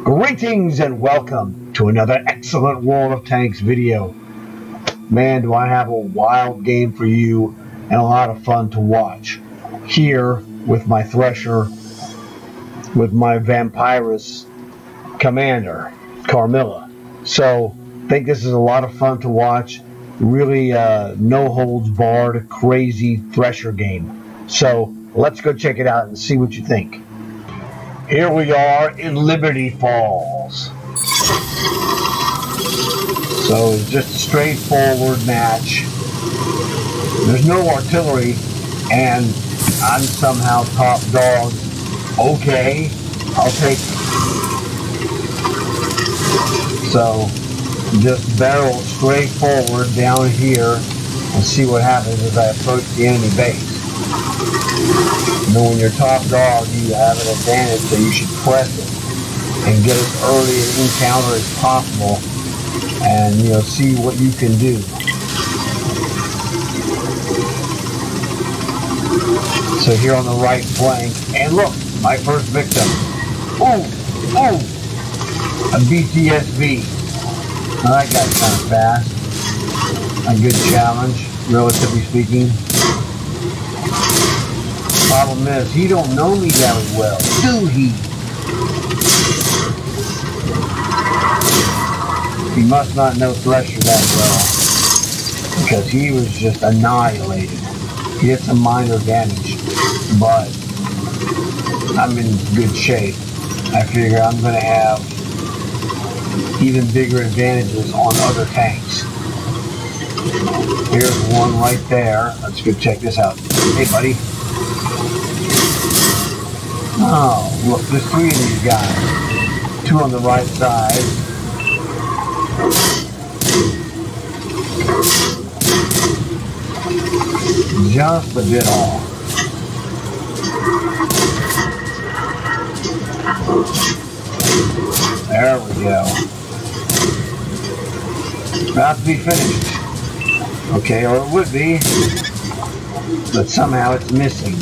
Greetings and welcome to another excellent World of Tanks video. Man, do I have a wild game for you and a lot of fun to watch. Here with my Thresher, with my Vampirus commander, Carmilla. So, I think this is a lot of fun to watch. Really no holds barred, crazy Thresher game. So, let's go check it out and see what you think. Here we are in Liberty Falls. So it's just a straightforward match. There's no artillery, and I'm somehow top dog. Okay, I'll take it. So just barrel straight forward down here and see what happens as I approach the enemy base. You know, when you're top dog, you have an advantage, so you should press it and get as early an encounter as possible, and see what you can do. So here on the right flank, and look, my first victim. A BTSV. Now that guy's kind of fast. A good challenge, relatively speaking. Problem is, he don't know me very well, do he? He must not know Thresher that well, because he was just annihilated. He did some minor damage, but I'm in good shape. I figure I'm going to have even bigger advantages on other tanks. Here's one right there. Let's go check this out. Hey, buddy. Oh, look, there's three of these guys. Two on the right side. Just a bit off. There we go. About to be finished. Okay, or it would be, but somehow it's missing.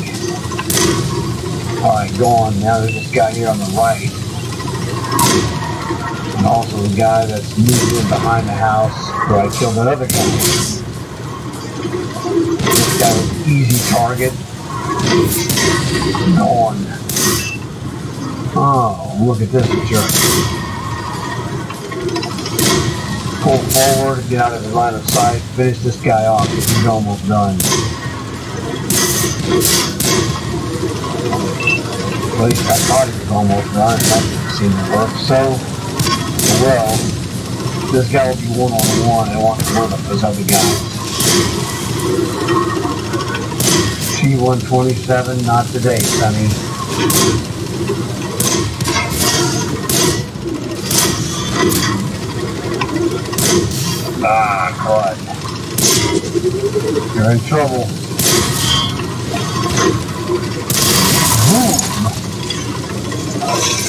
Alright, go on. Now there's this guy here on the right. And also the guy that's moved in behind the house where I killed another guy. This guy was an easy target. Gone. Oh, look at this jerk. Pull forward, get out of his line of sight, finish this guy off because he's almost done. At least I thought he was almost done. That didn't seem to work. So, well, this guy will be one-on-one. I want one of those other guys. T-127, not today, Sonny. Ah, God. You're in trouble.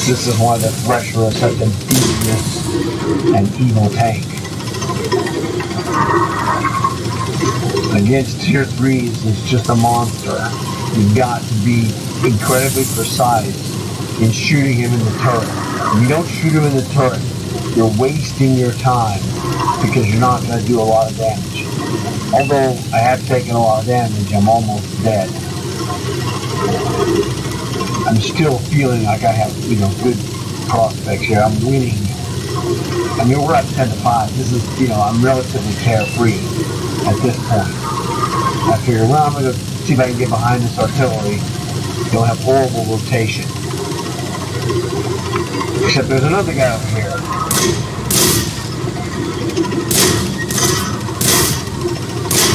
This is why the Thresher is such a devious and evil tank. Against tier 3s, it's just a monster. You've got to be incredibly precise in shooting him in the turret. If you don't shoot him in the turret, you're wasting your time because you're not going to do a lot of damage. Although I have taken a lot of damage, I'm almost dead. I'm still feeling like I have, good prospects here. I'm winning. I mean, we're at 10-5. This is, I'm relatively carefree at this point. I figure, well, I'm going to see if I can get behind this artillery. They'll have horrible rotation. Except there's another guy over here.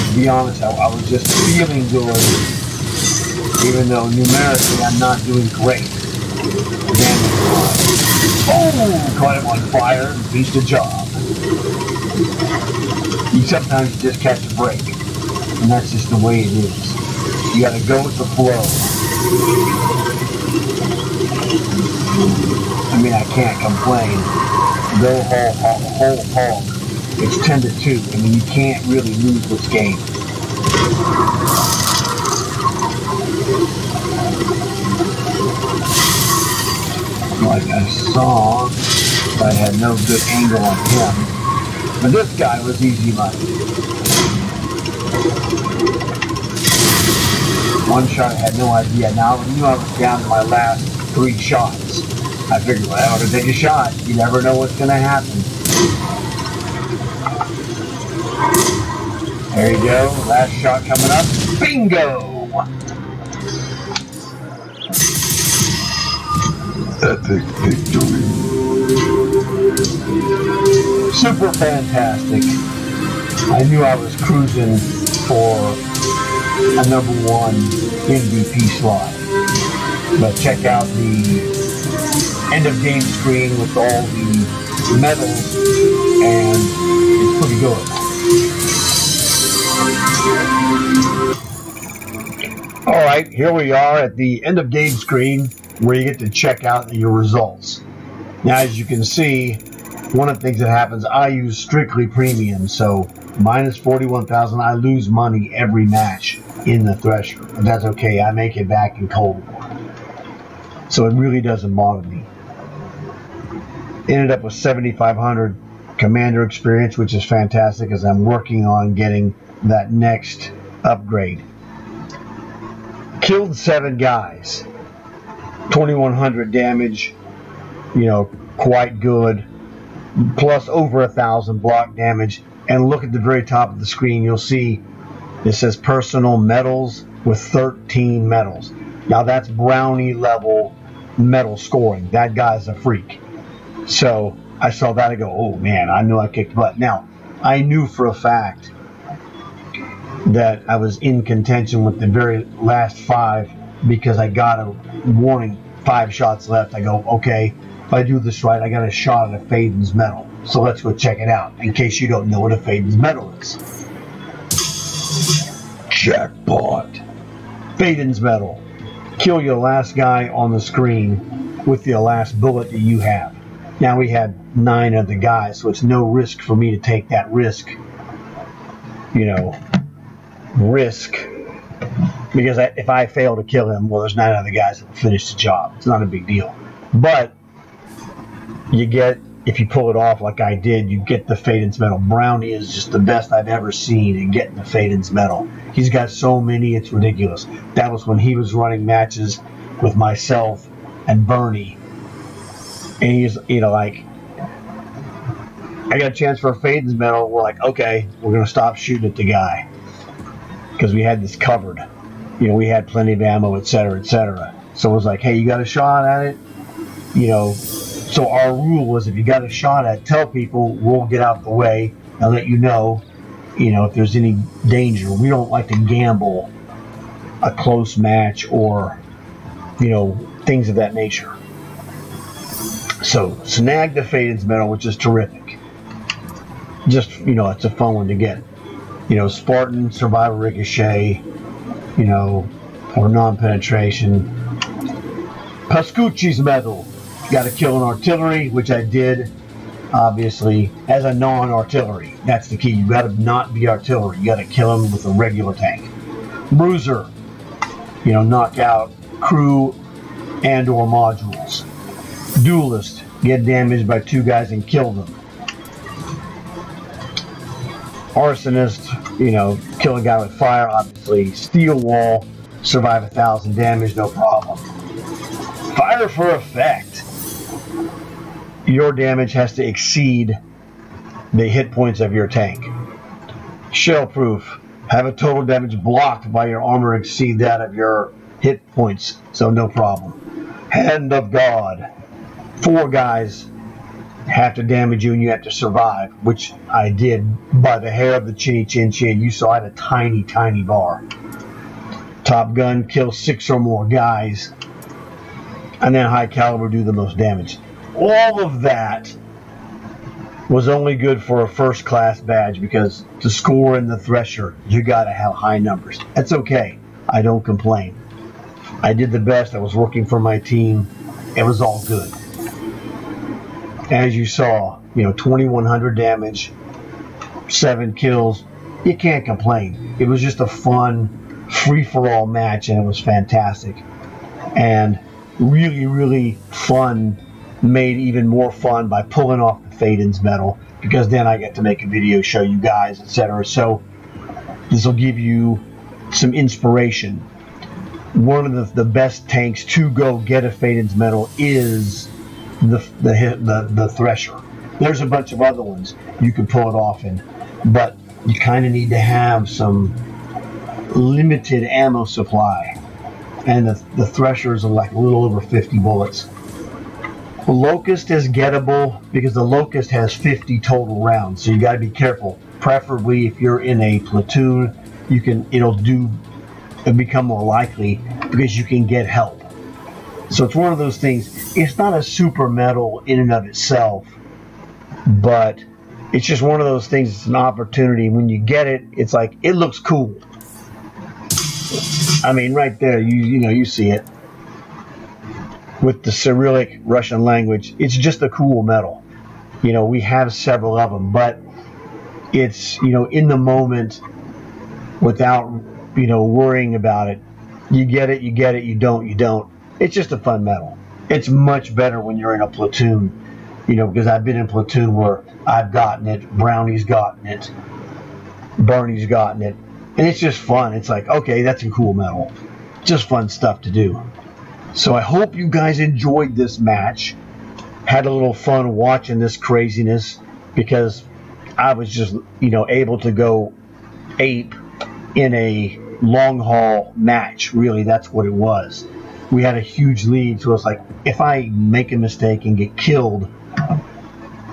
To be honest, I was just feeling good. Even though numerically I'm not doing great. Oh, caught him on fire and finished the job. You sometimes just catch a break. And that's just the way it is. You gotta go with the flow. I mean, I can't complain. Go whole hog. It's 10-2. I mean, you can't really lose this game. Like I saw I had no good angle on him. But this guy was easy money. One shot, I had no idea. Now I knew I was down to my last 3 shots. I figured, well, I ought to take a shot. You never know what's going to happen. There you go. Last shot coming up. Bingo! Epic victory. Super fantastic. I knew I was cruising for a #1 MVP slot. But check out the end of game screen with all the medals, and it's pretty good. Alright, here we are at the end of game screen where you get to check out your results. Now, as you can see, one of the things that happens, I use strictly premium, so minus 41,000, I lose money every match in the Thresher. But that's okay, I make it back in Cold War. So it really doesn't bother me. Ended up with 7,500 commander experience, which is fantastic as I'm working on getting that next upgrade. Killed 7 guys. 2,100 damage, you know, quite good. Plus over 1,000 block damage. And look at the very top of the screen, you'll see it says personal medals with 13 medals. Now that's brownie level medal scoring. That guy's a freak. So I saw that, I go, oh man, I knew I kicked butt. Now, I knew for a fact that I was in contention with the very last 5 because I got a warning, 5 shots left. I go, okay, if I do this right, I got a shot at a Fadin's medal. So let's go check it out, in case you don't know what a Fadin's medal is. Jackpot. Fadin's medal. Kill your last guy on the screen with the last bullet that you have. Now we had 9 of the guys, so it's no risk for me to take that risk. You know, risk. Because if I fail to kill him, well, there's 9 other guys that will finish the job. It's not a big deal. But you get, if you pull it off like I did, you get the Fadin's medal. Brownie is just the best I've ever seen in getting the Fadin's medal. He's got so many, it's ridiculous. That was when he was running matches with myself and Bernie. And he's, you know, like, I got a chance for a Fadin's medal. We're like, okay, we're going to stop shooting at the guy. Because we had this covered. You know, we had plenty of ammo, etc., etc. So it was like, hey, you got a shot at it? You know, so our rule was if you got a shot at it, tell people, we'll get out of the way and let you know, if there's any danger. We don't like to gamble a close match or, things of that nature. So, snag the Fadin's medal, which is terrific. Just, it's a fun one to get. Spartan, Survival Ricochet, or non-penetration. Pascucci's medal. Got to kill an artillery, which I did, obviously, as a non-artillery. That's the key. You got to not be artillery. You got to kill him with a regular tank. Bruiser. Knock out crew and or modules. Duelist. Get damaged by 2 guys and kill them. Arsonist, kill a guy with fire, obviously. Steel wall, survive 1,000 damage, no problem. Fire for effect. Your damage has to exceed the hit points of your tank. Shell proof. Have a total damage blocked by your armor exceed that of your hit points, so no problem. Hand of God. 4 guys have to damage you and you have to survive, which I did by the hair of the chinny chin chin. You saw I had a tiny, tiny bar. Top gun, kill 6 or more guys. And then high caliber, do the most damage. All of that was only good for a first class badge because to score in the Thresher, you got to have high numbers. That's okay. I don't complain. I did the best. I was working for my team. It was all good. As you saw, 2,100 damage, 7 kills. You can't complain. It was just a fun, free-for-all match, and it was fantastic. And really, really fun made even more fun by pulling off the Fadin's medal, because then I get to make a video, show you guys, etc. So this will give you some inspiration. One of the best tanks to go get a Fadin's medal is the THRESHER. There's a bunch of other ones you can pull it off in, but you kind of need to have some limited ammo supply, and the THRESHERs are like a little over 50 bullets. The Locust is gettable because the Locust has 50 total rounds, so you got to be careful. Preferably if you're in a platoon, it'll become more likely because you can get help. So it's one of those things. It's not a super medal in and of itself, but it's just one of those things. It's an opportunity. When you get it, it's like, it looks cool. I mean, right there, you see it with the Cyrillic Russian language. It's just a cool medal. We have several of them, but it's in the moment, without worrying about it. You get it, you don't. It's just a fun medal. It's much better when you're in a platoon, because I've been in platoon where I've gotten it, Brownie's gotten it, Bernie's gotten it, and it's just fun. It's like, okay, that's a cool medal. Just fun stuff to do. So I hope you guys enjoyed this match, had a little fun watching this craziness, because I was just, able to go ape in a long haul match. Really, that's what it was. We had a huge lead, so it's like, if I make a mistake and get killed,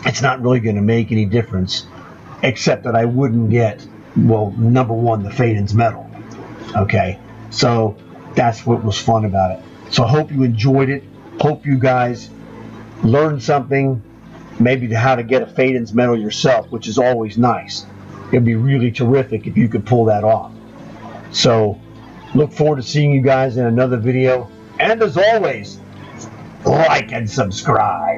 it's not really going to make any difference, except that I wouldn't get, well, number one, the Fadin's medal. Okay, so that's what was fun about it. So I hope you enjoyed it. Hope you guys learned something, maybe how to get a Fadin's medal yourself, which is always nice. It'd be really terrific if you could pull that off. So look forward to seeing you guys in another video. And as always, like and subscribe.